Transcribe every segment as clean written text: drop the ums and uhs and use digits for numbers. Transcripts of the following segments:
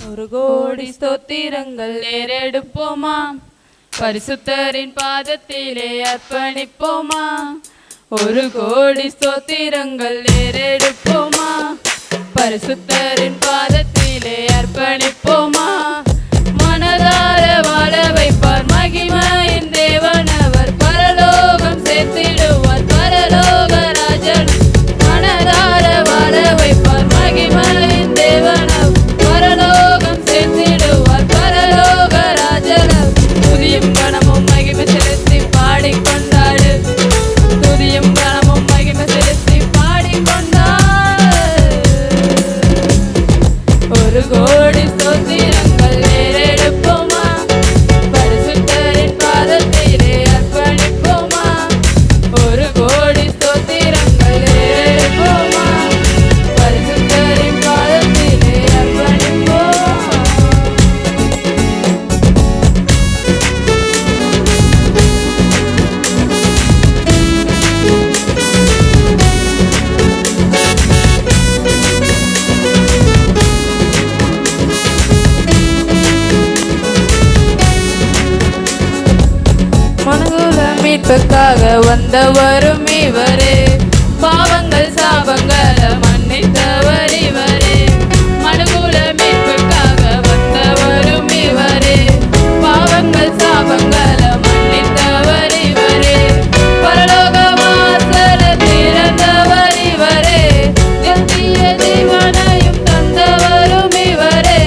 ஒரு கோடி ஸ்தோத்திரங்கள் ஏறெடுப்போமா, பரிசுத்தரின் பாதத்திலே அர்ப்பணிப்போமா. ஒரு கோடி ஸ்தோத்திரங்கள் ஏறெடுப்போமா, பரிசுத்தரின் பாதத்திலே அர்ப்பணிப்போமா. மனதார வாழ வைப்பார் மகிமையின் தேவன் அவர், பரலோகம் சேர்த்திடுவார் பரலோக ராஜன். மனதார வாழ வைப்பார் மகிமையின் தேவன் அவர், பரலோகம் சேர்த்திடுவார் பரலோக ராஜன். துதியும் கணமும் மகிமை செலுத்தி பாடிக்கொண்டாடு, துதியும் கணமும் மகிமை செலுத்தி பாடிக்கொண்டாடு. ஒரு கோடி ஸ்தோத்திரங்கள் ஏறெடுப்போமா, பரிசுத்தரின் பாதத்திலே அர்ப்பணிப்போமா. ஒரு கோடி ஸ்தோத்திரங்கள் ஏறெடுப்போமா, பரிசுத்தரின் பாதத்திலே அர்ப்பணிப்போமா. மனகுல மீட்புக்காக வந்தவரும் இவரே, பாவங்கள் சாபங்களை மன்னித்தவர் இவரே. மனகுல மீட்புக்காக வந்தவரும் இவரே, பாவங்கள் சாபங்களை மன்னித்தவர் இவரே. பரலோக வாசல் திறந்தவர் இவரே, நித்திய ஜீவனையும் தந்தவரும் இவரே.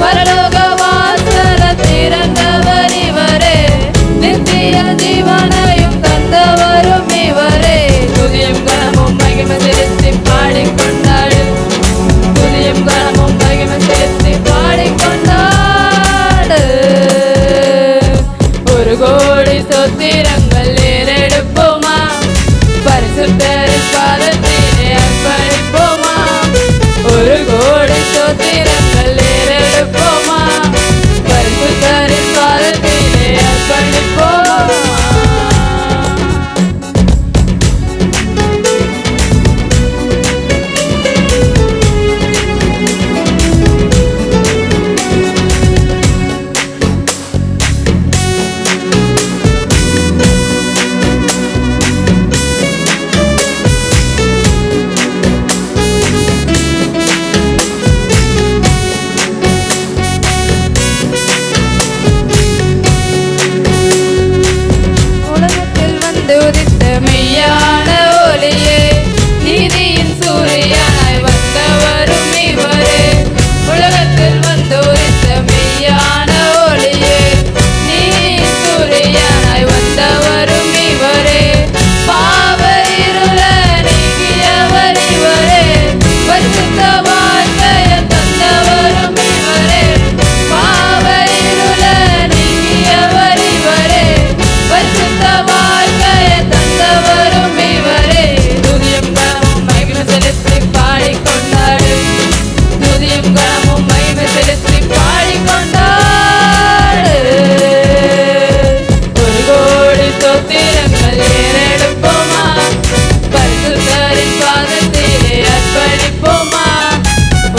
பரலோக வாசல் திறந்தவர் இவரே, நித்திய ஜீவனையும் தந்தவரும் இவரே. துதியும் கணமும் மகிமை செலுத்தி பாடிக்கொண்டாடு, துதியும் கணமும் மகிமை செலுத்தி பாடிக்கொண்டாடு. ஒரு கோடி ஸ்தோத்திரங்கள் ஏறெடுப்போமா, பரிசுத்தரின் பாதத்திலே அர்ப்பணிப்போமா. ஒரு கோடி ஸ்தோத்திரங்கள் ஏறெடுப்போமா, பரிசுத்தரின் பாதத்திலே அர்ப்பணிப்போமா. உலகத்தில் வந்து உதித்த மெய்யான ஒளியே, நீதியின் சூரியனாய் வந்தவரும் இவரே. உலகத்தில் வந்து உதித்த மெய்யான ஒளியே, நீதியின் சூரியனாய் வந்தவரும் இவரே. பாவ இருள நீக்கியவர் இவரே, பரிசுத்த வாழ்க்கையை தந்தவரும் இவரே. பாவ இருள நீக்கியவர் இவரே, பரிசுத்த வாழ்க்கையை தந்தவரும் இவரே. துதியும் கணமும் மகிமை செலுத்தி பாடிக்கொண்டாடு, துதியும் கணமும் மகிமை செலுத்தி பாடிக்கொண்டாடு. ஒரு கோடி ஸ்தோத்திரங்கள் ஏறெடுப்போமா, பரிசுத்தரின் பாதத்திலே அர்ப்பணிப்போமா.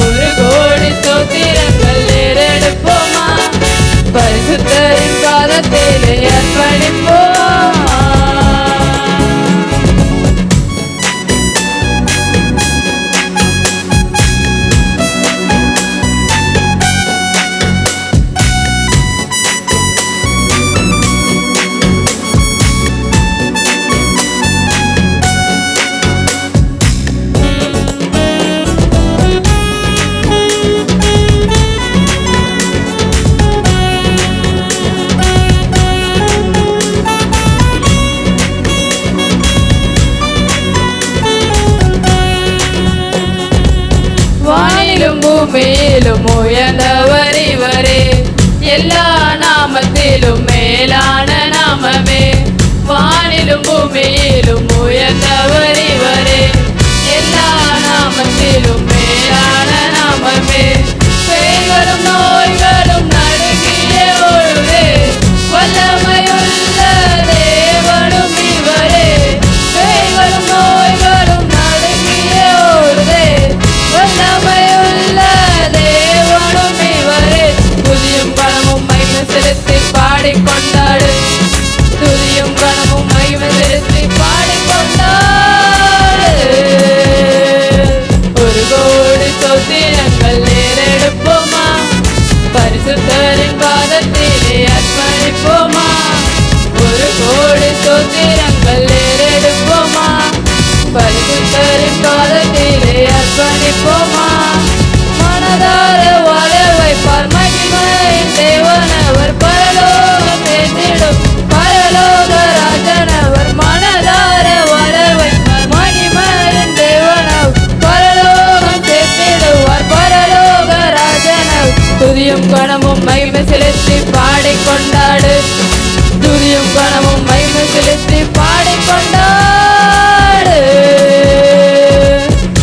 ஒரு கோடி ஸ்தோத்திரங்கள் ஏறெடுப்போமா, பரிசுத்தரின் பாதத்திலே அர்ப்பணிப்போமா. வானிலும் பூமியிலும் உயர்ந்தவர் இவரே, எல்லா நாமத்திலும் மேலான நாமமே. வானிலும் பூமியிலும்